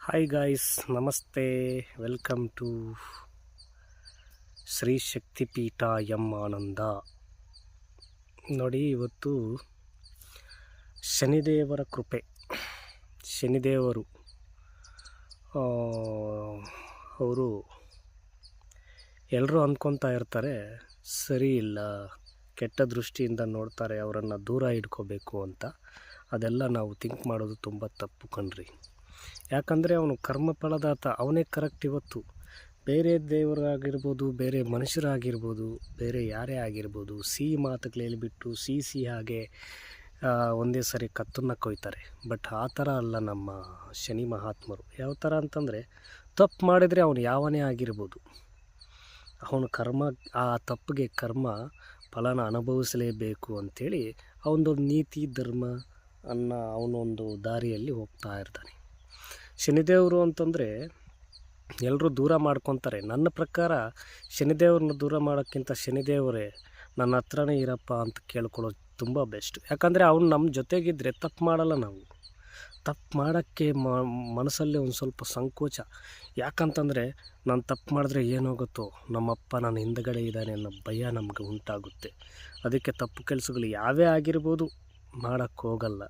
Hi guys, ನಮಸ್ತೆ. Welcome to Shri Shaktipeetha M Ananda. ನೋಡಿ, ಇವತ್ತು ಶನಿದೇವರ ಕೃಪೆ. ಶನಿದೇವರು ಅವರು ಎಲ್ಲರೂ ಅಂದ್ಕೊತಾ ಇರ್ತಾರೆ, ಸರಿ ಇಲ್ಲ, ಕೆಟ್ಟ ದೃಷ್ಟಿಯಿಂದ ನೋಡ್ತಾರೆ, ಅವರನ್ನು ದೂರ ಇಟ್ಕೋಬೇಕು ಅಂತ. ಅದೆಲ್ಲ ನಾವು ಥಿಂಕ್ ಮಾಡೋದು ತುಂಬ ತಪ್ಪು ಕಣ್ರಿ. ಯಾಕಂದರೆ ಅವನು ಕರ್ಮಫಲದಾತ, ಅವನೇ ಕರೆಕ್ಟ್. ಇವತ್ತು ಬೇರೆ ದೇವರಾಗಿರ್ಬೋದು, ಬೇರೆ ಮನುಷ್ಯರಾಗಿರ್ಬೋದು, ಬೇರೆ ಯಾರೇ ಆಗಿರ್ಬೋದು, ಸಿಹಿ ಮಾತುಗಳು ಹೇಳಿಬಿಟ್ಟು ಸಿಹಿ ಹಾಗೆ ಒಂದೇ ಸರಿ ಕತ್ತನ್ನು ಕೊಯ್ತಾರೆ. ಬಟ್ ಆ ಥರ ಅಲ್ಲ ನಮ್ಮ ಶನಿ ಮಹಾತ್ಮರು. ಯಾವ ಥರ ಅಂತಂದರೆ, ತಪ್ಪು ಮಾಡಿದರೆ ಅವನು ಯಾವನೇ ಆಗಿರ್ಬೋದು, ಅವನು ಆ ತಪ್ಪಿಗೆ ಕರ್ಮ ಫಲನ ಅನುಭವಿಸಲೇಬೇಕು ಅಂಥೇಳಿ ಅವನದೊಂದು ನೀತಿ ಧರ್ಮ ಅವನೊಂದು ದಾರಿಯಲ್ಲಿ ಹೋಗ್ತಾ ಇರ್ತಾನೆ. ಶನಿದೇವರು ಅಂತಂದರೆ ಎಲ್ಲರೂ ದೂರ ಮಾಡ್ಕೊತಾರೆ. ನನ್ನ ಪ್ರಕಾರ ಶನಿದೇವ್ರನ್ನ ದೂರ ಮಾಡೋಕ್ಕಿಂತ ಶನಿದೇವರೇ ನನ್ನ ಹತ್ರನೇ ಇರಪ್ಪ ಅಂತ ಕೇಳ್ಕೊಳ್ಳೋದು ತುಂಬ ಬೆಸ್ಟ್. ಯಾಕಂದರೆ ಅವನು ನಮ್ಮ ಜೊತೆಗಿದ್ದರೆ ತಪ್ಪು ಮಾಡಲ್ಲ. ನಾವು ತಪ್ಪು ಮಾಡೋಕ್ಕೆ ಮನಸ್ಸಲ್ಲಿ ಒಂದು ಸ್ವಲ್ಪ ಸಂಕೋಚ. ಯಾಕಂತಂದರೆ ನಾನು ತಪ್ಪು ಮಾಡಿದ್ರೆ ಏನಾಗುತ್ತೋ, ನಮ್ಮಪ್ಪ ನನ್ನ ಹಿಂದುಗಡೆ ಇದ್ದಾನೆ ಅನ್ನೋ ಭಯ ನಮಗೆ ಉಂಟಾಗುತ್ತೆ. ಅದಕ್ಕೆ ತಪ್ಪು ಕೆಲಸಗಳು ಯಾವೇ ಆಗಿರ್ಬೋದು ಮಾಡೋಕ್ಕೆ ಹೋಗಲ್ಲ.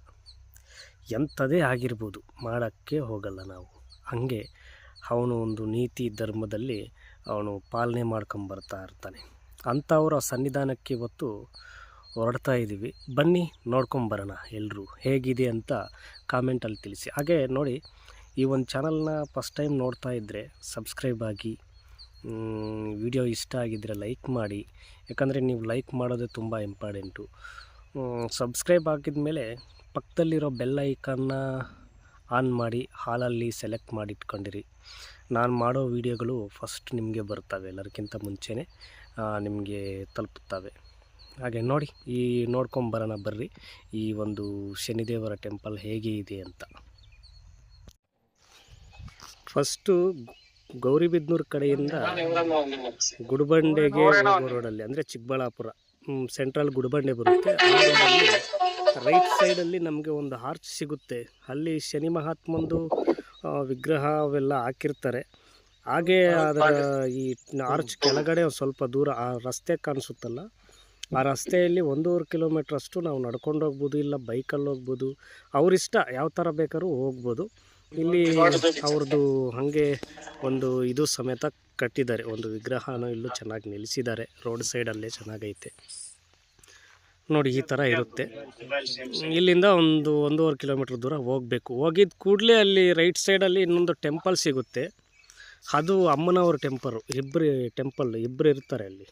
ಎಂಥದೇ ಆಗಿರ್ಬೋದು ಮಾಡೋಕ್ಕೆ ಹೋಗಲ್ಲ ನಾವು. ಹಾಗೆ ಅವನು ಒಂದು ನೀತಿ ಧರ್ಮದಲ್ಲಿ ಅವನು ಪಾಲನೆ ಮಾಡ್ಕೊಂಬರ್ತಾ ಇರ್ತಾನೆ. ಅಂಥವರ ಸನ್ನಿಧಾನಕ್ಕೆ ಇವತ್ತು ಹೊರಡ್ತಾ ಇದ್ದೀವಿ. ಬನ್ನಿ ನೋಡ್ಕೊಂಬರೋಣ. ಎಲ್ಲರೂ ಹೇಗಿದೆ ಅಂತ ಕಾಮೆಂಟಲ್ಲಿ ತಿಳಿಸಿ. ಹಾಗೆ ನೋಡಿ, ಈ ಒಂದು ಚಾನಲ್ನ ಫಸ್ಟ್ ಟೈಮ್ ನೋಡ್ತಾ ಇದ್ದರೆ ಸಬ್ಸ್ಕ್ರೈಬ್ ಆಗಿ, ವಿಡಿಯೋ ಇಷ್ಟ ಆಗಿದ್ದರೆ ಲೈಕ್ ಮಾಡಿ. ಯಾಕಂದರೆ ನೀವು ಲೈಕ್ ಮಾಡೋದೇ ತುಂಬ ಇಂಪಾರ್ಟೆಂಟು. ಸಬ್ಸ್ಕ್ರೈಬ್ ಆಗಿದ ಮೇಲೆ ಪಕ್ಕದಲ್ಲಿರೋ ಬೆಲ್ ಐಕನ್ನ ಆನ್ ಮಾಡಿ, ಹಾಲಲ್ಲಿ ಸೆಲೆಕ್ಟ್ ಮಾಡಿ ಇಟ್ಕೊಂಡಿರಿ. ನಾನು ಮಾಡೋ ವೀಡಿಯೋಗಳು ಫಸ್ಟ್ ನಿಮಗೆ ಬರ್ತವೆ, ಎಲ್ಲರಿಗಿಂತ ಮುಂಚೆನೇ ನಿಮಗೆ ತಲುಪುತ್ತವೆ. ಹಾಗೆ ನೋಡಿ, ನೋಡ್ಕೊಂಬರೋಣ ಬರ್ರಿ, ಈ ಒಂದು ಶನಿದೇವರ ಟೆಂಪಲ್ ಹೇಗೆ ಇದೆ ಅಂತ. ಫಸ್ಟು ಗೌರಿಬಿದನೂರು ಕಡೆಯಿಂದ ಗುಡಿಬಂಡೆಗೆ ಹೋಗೋ ರೋಡಲ್ಲಿ, ಅಂದರೆ ಚಿಕ್ಕಬಳ್ಳಾಪುರ ಸೆಂಟ್ರಲ್ ಗುಡಿಬಂಡೆ ಬರುತ್ತೆ. ರೈಟ್ ಸೈಡಲ್ಲಿ ನಮಗೆ ಒಂದು ಆರ್ಚ್ ಸಿಗುತ್ತೆ. ಅಲ್ಲಿ ಶನಿ ಮಹಾತ್ಮಂದು ವಿಗ್ರಹ ಅವೆಲ್ಲ ಹಾಕಿರ್ತಾರೆ. ಹಾಗೆ ಅದರ ಈ ಆರ್ಚ್ ಕೆಳಗಡೆ ಸ್ವಲ್ಪ ದೂರ ಆ ರಸ್ತೆ ಕಾಣಿಸುತ್ತಲ್ಲ, ಆ ರಸ್ತೆಯಲ್ಲಿ 1.5 ಕಿಲೋಮೀಟ್ರ್ ಅಷ್ಟು ನಾವು ನಡ್ಕೊಂಡು ಹೋಗ್ಬೋದು, ಇಲ್ಲ ಬೈಕಲ್ಲಿ ಹೋಗ್ಬೋದು. ಅವರಿಷ್ಟ, ಯಾವ ಥರ ಬೇಕಾದ್ರೂ ಹೋಗ್ಬೋದು. ಇಲ್ಲಿ ಅವ್ರದ್ದು ಹಾಗೆ ಒಂದು ಇದು ಸಮೇತ ಕಟ್ಟಿದ್ದಾರೆ, ಒಂದು ವಿಗ್ರಹನೂ ಇಲ್ಲೂ ಚೆನ್ನಾಗಿ ನಿಲ್ಲಿಸಿದ್ದಾರೆ. ರೋಡ್ ಸೈಡಲ್ಲೇ ಚೆನ್ನಾಗೈತೆ ನೋಡಿ. ಈ ಥರ ಇರುತ್ತೆ. ಇಲ್ಲಿಂದ ಒಂದು 1.5 ಕಿಲೋಮೀಟ್ರ್ ದೂರ ಹೋಗಬೇಕು. ಹೋಗಿದ್ದ ಕೂಡಲೇ ಅಲ್ಲಿ ರೈಟ್ ಸೈಡಲ್ಲಿ ಇನ್ನೊಂದು ಟೆಂಪಲ್ ಸಿಗುತ್ತೆ. ಅದು ಅಮ್ಮನವ್ರ ಟೆಂಪಲ್ ಇಬ್ಬರು ಇರ್ತಾರೆ ಅಲ್ಲಿ.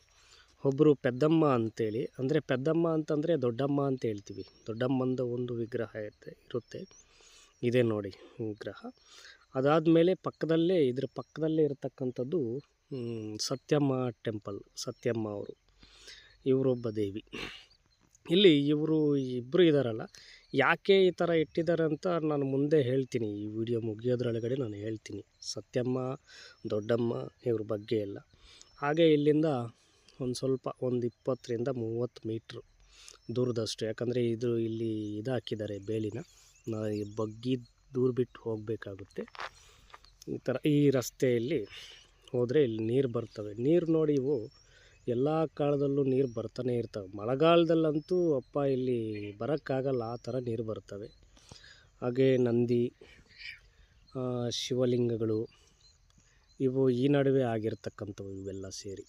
ಒಬ್ಬರು ಪೆದ್ದಮ್ಮ ಅಂತೇಳಿ, ಅಂದರೆ ಪೆದ್ದಮ್ಮ ಅಂತಂದರೆ ದೊಡ್ಡಮ್ಮ ಅಂತ ಹೇಳ್ತೀವಿ. ದೊಡ್ಡಮ್ಮಂದು ಒಂದು ವಿಗ್ರಹ ಇರುತ್ತೆ. ಇದೆ ನೋಡಿ ವಿಗ್ರಹ. ಅದಾದಮೇಲೆ ಇದ್ರ ಪಕ್ಕದಲ್ಲೇ ಇರತಕ್ಕಂಥದ್ದು ಸತ್ಯಮ್ಮ ಟೆಂಪಲ್. ಸತ್ಯಮ್ಮ ಅವರು, ಇವರೊಬ್ಬ ದೇವಿ. ಇಲ್ಲಿ ಇವರು ಇಬ್ಬರು ಇದ್ದಾರಲ್ಲ, ಯಾಕೆ ಈ ಥರ ಇಟ್ಟಿದ್ದಾರೆ ಅಂತ ನಾನು ಮುಂದೆ ಹೇಳ್ತೀನಿ. ಈ ವಿಡಿಯೋ ಮುಗಿಯೋದ್ರೊಳಗಡೆ ನಾನು ಹೇಳ್ತೀನಿ ಸತ್ಯಮ್ಮ ದೊಡ್ಡಮ್ಮ ಇವ್ರ ಬಗ್ಗೆ ಎಲ್ಲ. ಹಾಗೆ ಇಲ್ಲಿಂದ ಒಂದು ಸ್ವಲ್ಪ 20-30 ಮೀಟ್ರ್ ದೂರದಷ್ಟು, ಯಾಕಂದರೆ ಇಲ್ಲಿ ಹಾಕಿದ್ದಾರೆ ಬೇಲಿನ, ಬಗ್ಗಿ ದೂರ ಬಿಟ್ಟು ಹೋಗಬೇಕಾಗುತ್ತೆ. ಈ ರಸ್ತೆಯಲ್ಲಿ ಹೋದರೆ ಇಲ್ಲಿ ನೀರು ಬರ್ತವೆ. ನೀರು ನೋಡಿ, ಇವು ಎಲ್ಲ ಕಾಲದಲ್ಲೂ ನೀರು ಬರ್ತಾನೆ ಇರ್ತವೆ. ಮಳೆಗಾಲದಲ್ಲಂತೂ ಅಪ್ಪ ಇಲ್ಲಿ ಬರೋಕ್ಕಾಗಲ್ಲ, ಆ ಥರ ನೀರು ಬರ್ತವೆ. ಹಾಗೆ ನಂದಿ, ಶಿವಲಿಂಗಗಳು ಇವು ಈ ನಡುವೆ ಆಗಿರ್ತಕ್ಕಂಥವು. ಇವೆಲ್ಲ ಸೇರಿ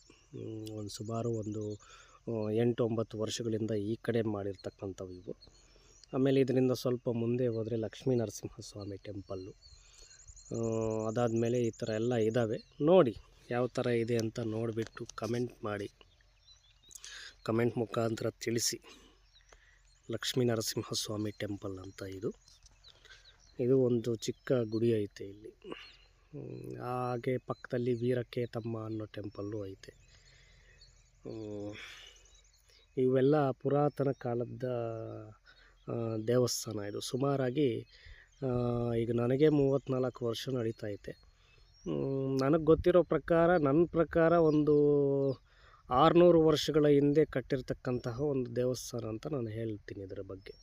ಸುಮಾರು 8-9 ವರ್ಷಗಳಿಂದ ಈ ಕಡೆ ಮಾಡಿರ್ತಕ್ಕಂಥವು ಇವು. ಆಮೇಲೆ ಇದರಿಂದ ಸ್ವಲ್ಪ ಮುಂದೆ ಹೋದರೆ ಲಕ್ಷ್ಮೀ ನರಸಿಂಹಸ್ವಾಮಿ ಟೆಂಪಲ್ಲು. ಅದಾದಮೇಲೆ ಈ ಥರ ಎಲ್ಲ ಇದ್ದಾವೆ. ನೋಡಿ ಯಾವ ಥರ ಇದೆ ಅಂತ ನೋಡಿಬಿಟ್ಟು ಕಮೆಂಟ್ ಮಾಡಿ, ಕಮೆಂಟ್ ಮುಖಾಂತರ ತಿಳಿಸಿ. ಲಕ್ಷ್ಮೀ ನರಸಿಂಹಸ್ವಾಮಿ ಟೆಂಪಲ್ ಅಂತ ಇದು ಒಂದು ಚಿಕ್ಕ ಗುಡಿ ಐತೆ ಇಲ್ಲಿ. ಹಾಗೆ ಪಕ್ಕದಲ್ಲಿ ವೀರಕೇತಮ್ಮ ಅನ್ನೋ ಟೆಂಪಲ್ಲು ಐತೆ. ಇವೆಲ್ಲ ಪುರಾತನ ಕಾಲದ ದೇವಸ್ಥಾನ. ಇದು ಸುಮಾರಾಗಿ ಈಗ ನನಗೆ 34 ವರ್ಷ ನಡೀತೈತೆ. ನನಗೆ ಗೊತ್ತಿರೋ ಪ್ರಕಾರ, ನನ್ನ ಪ್ರಕಾರ ಒಂದು 600 ವರ್ಷಗಳ ಹಿಂದೆ ಕಟ್ಟಿರ್ತಕ್ಕಂತಹ ಒಂದು ದೇವಸ್ಥಾನ ಅಂತ ನಾನು ಹೇಳ್ತೀನಿ ಇದರ ಬಗ್ಗೆ.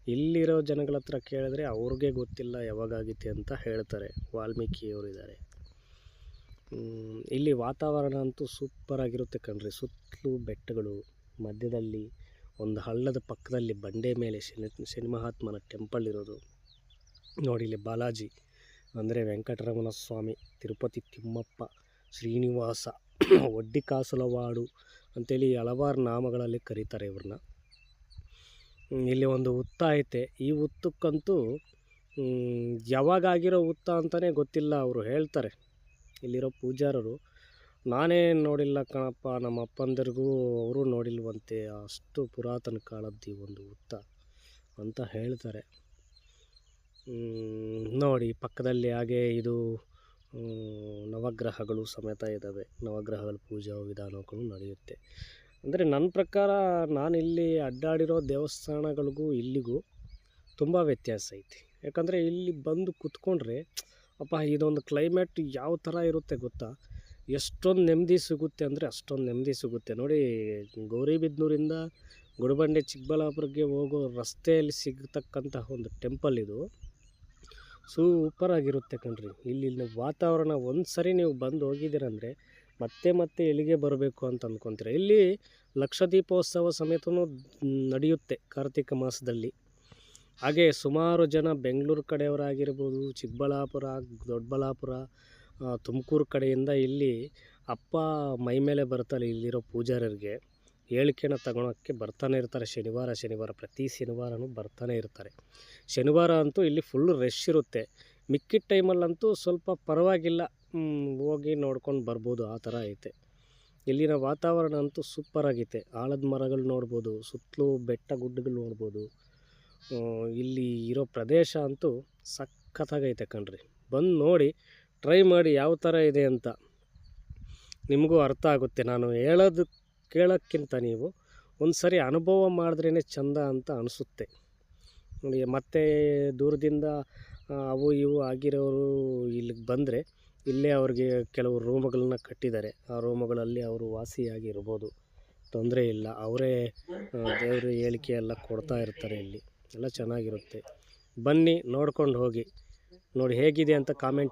ಇಲ್ಲಿರೋ ಜನಗಳ ಹತ್ರ ಕೇಳಿದ್ರೆ ಅವ್ರಿಗೆ ಗೊತ್ತಿಲ್ಲ ಯಾವಾಗಾಗಿತ್ತೆ ಅಂತ ಹೇಳ್ತಾರೆ. ವಾಲ್ಮೀಕಿಯವರಿದ್ದಾರೆ. ಇಲ್ಲಿ ವಾತಾವರಣ ಅಂತೂ ಸೂಪರಾಗಿರುತ್ತೆ ಕಣ್ರಿ. ಸುತ್ತಲೂ ಬೆಟ್ಟಗಳು, ಮಧ್ಯದಲ್ಲಿ ಒಂದು ಹಳ್ಳದ ಪಕ್ಕದಲ್ಲಿ ಬಂಡೆ ಮೇಲೆ ಶನಿ ಮಹಾತ್ಮನ ಟೆಂಪಲ್ ಇರೋದು ನೋಡಿ. ಇಲ್ಲಿ ಬಾಲಾಜಿ ಅಂದರೆ ವೆಂಕಟರಮಣ ಸ್ವಾಮಿ, ತಿರುಪತಿ ತಿಮ್ಮಪ್ಪ, ಶ್ರೀನಿವಾಸ, ಒಡ್ಡಿಕಾಸಲವಾಡು ಅಂತೇಳಿ ಹಲವಾರು ನಾಮಗಳಲ್ಲಿ ಕರೀತಾರೆ ಇವ್ರನ್ನ. ಇಲ್ಲಿ ಒಂದು ಹುತ್ತ ಐತೆ. ಈ ಹುತ್ತಕ್ಕಂತೂ ಯಾವಾಗಾಗಿರೋ ಹುತ್ತ ಅಂತಲೇ ಗೊತ್ತಿಲ್ಲ. ಅವರು ಹೇಳ್ತಾರೆ ಇಲ್ಲಿರೋ ಪೂಜಾರರು, ನಾನೇ ನೋಡಿಲ್ಲ ಕಣಪ್ಪ, ನಮ್ಮ ಅಪ್ಪಂದರಿಗೂ ಅವರು ನೋಡಿಲ್ವಂತೆ, ಅಷ್ಟು ಪುರಾತನ ಕಾಲದ್ದು ಈ ಒಂದು ಹುತ್ತ ಅಂತ ಹೇಳ್ತಾರೆ. ನೋಡಿ ಪಕ್ಕದಲ್ಲಿ ಹಾಗೆ ಇದು ನವಗ್ರಹಗಳು ಸಮೇತ ಇದ್ದಾವೆ. ನವಗ್ರಹಗಳ ಪೂಜಾ ವಿಧಾನಗಳು ನಡೆಯುತ್ತೆ. ಅಂದರೆ ನನ್ನ ಪ್ರಕಾರ ನಾನಿಲ್ಲಿ ಅಡ್ಡಾಡಿರೋ ದೇವಸ್ಥಾನಗಳಿಗೂ ಇಲ್ಲಿಗೂ ತುಂಬ ವ್ಯತ್ಯಾಸ ಐತಿ. ಯಾಕಂದರೆ ಇಲ್ಲಿ ಬಂದು ಕೂತ್ಕೊಂಡ್ರೆ ಅಪ್ಪ ಇದೊಂದು ಕ್ಲೈಮೇಟ್ ಯಾವ ಥರ ಇರುತ್ತೆ ಗೊತ್ತಾ, ಎಷ್ಟೊಂದು ನೆಮ್ಮದಿ ಸಿಗುತ್ತೆ ಅಂದರೆ ಅಷ್ಟೊಂದು ನೆಮ್ಮದಿ ಸಿಗುತ್ತೆ. ನೋಡಿ ಗೌರಿಬಿದನೂರಿಂದ ಗುಡಿಬಂಡೆ ಚಿಕ್ಕಬಳ್ಳಾಪುರಕ್ಕೆ ಹೋಗೋ ರಸ್ತೆಯಲ್ಲಿ ಸಿಗತಕ್ಕಂತಹ ಒಂದು ಟೆಂಪಲ್ ಇದು. ಸೂಪರಾಗಿರುತ್ತೆ ಕಣ್ರಿ. ಇಲ್ಲಿನ ವಾತಾವರಣ ಒಂದು ಸರಿ ನೀವು ಬಂದು ಹೋಗಿದ್ದೀರಂದರೆ ಮತ್ತೆ ಮತ್ತೆ ಎಲ್ಲಿಗೆ ಬರಬೇಕು ಅಂತ ಅಂದ್ಕೊತೀರ. ಇಲ್ಲಿ ಲಕ್ಷದೀಪೋತ್ಸವ ಸಮೇತನೂ ನಡೆಯುತ್ತೆ ಕಾರ್ತಿಕ ಮಾಸದಲ್ಲಿ. ಹಾಗೆ ಸುಮಾರು ಜನ ಬೆಂಗಳೂರು ಕಡೆಯವರಾಗಿರ್ಬೋದು, ಚಿಕ್ಕಬಳ್ಳಾಪುರ, ದೊಡ್ಡಬಳ್ಳಾಪುರ, ತುಮಕೂರು ಕಡೆಯಿಂದ ಇಲ್ಲಿ ಅಪ್ಪ ಮೈ ಮೇಲೆ ಬರ್ತಾರೆ. ಇಲ್ಲಿರೋ ಪೂಜಾರರಿಗೆ ಹೇಳಿಕೆನ ತಗೊಳಕ್ಕೆ ಬರ್ತಾನೆ ಇರ್ತಾರೆ. ಶನಿವಾರ ಪ್ರತಿ ಶನಿವಾರನೂ ಬರ್ತಾನೆ ಇರ್ತಾರೆ. ಶನಿವಾರ ಅಂತೂ ಇಲ್ಲಿ ಫುಲ್ಲು ರಶ್ ಇರುತ್ತೆ. ಮಿಕ್ಕಿದ ಟೈಮಲ್ಲಂತೂ ಸ್ವಲ್ಪ ಪರವಾಗಿಲ್ಲ, ಹೋಗಿ ನೋಡ್ಕೊಂಡು ಬರ್ಬೋದು, ಆ ಥರ ಐತೆ. ಇಲ್ಲಿನ ವಾತಾವರಣ ಅಂತೂ ಸೂಪರಾಗೈತೆ. ಆಲದ ಮರಗಳು ನೋಡ್ಬೋದು, ಸುತ್ತಲೂ ಬೆಟ್ಟ ಗುಡ್ಡಗಳು ನೋಡ್ಬೋದು. ಇಲ್ಲಿ ಇರೋ ಪ್ರದೇಶ ಅಂತೂ ಸಖತ್ತಾಗೈತೆ ಕಣ್ರಿ. ಬಂದು ನೋಡಿ, ಟ್ರೈ ಮಾಡಿ ಯಾವ ಥರ ಇದೆ ಅಂತ ನಿಮಗೂ ಅರ್ಥ ಆಗುತ್ತೆ. ನಾನು ಹೇಳೋದು ಕೇಳೋಕ್ಕಿಂತ ನೀವು ಒಂದು ಸರಿ ಅನುಭವ ಮಾಡಿದ್ರೇ ಚೆಂದ ಅಂತ ಅನಿಸುತ್ತೆ ನೋಡಿ. ಮತ್ತು ದೂರದಿಂದ ಅವು ಇವು ಆಗಿರೋರು ಇಲ್ಲಿಗೆ ಬಂದರೆ ಇಲ್ಲೇ ಅವ್ರಿಗೆ ಕೆಲವು ರೂಮುಗಳನ್ನ ಕಟ್ಟಿದ್ದಾರೆ. ಆ ರೂಮುಗಳಲ್ಲಿ ಅವರು ವಾಸಿಯಾಗಿರ್ಬೋದು, ತೊಂದರೆ ಇಲ್ಲ. ಅವರೇ ದೇವ್ರ ಹೇಳಿಕೆ ಎಲ್ಲ ಕೊಡ್ತಾ ಇರ್ತಾರೆ. ಇಲ್ಲಿ ಎಲ್ಲ ಚೆನ್ನಾಗಿರುತ್ತೆ. ಬನ್ನಿ ನೋಡ್ಕೊಂಡು ಹೋಗಿ. ನೋಡಿ ಹೇಗಿದೆ ಅಂತ ಕಾಮೆಂಟ್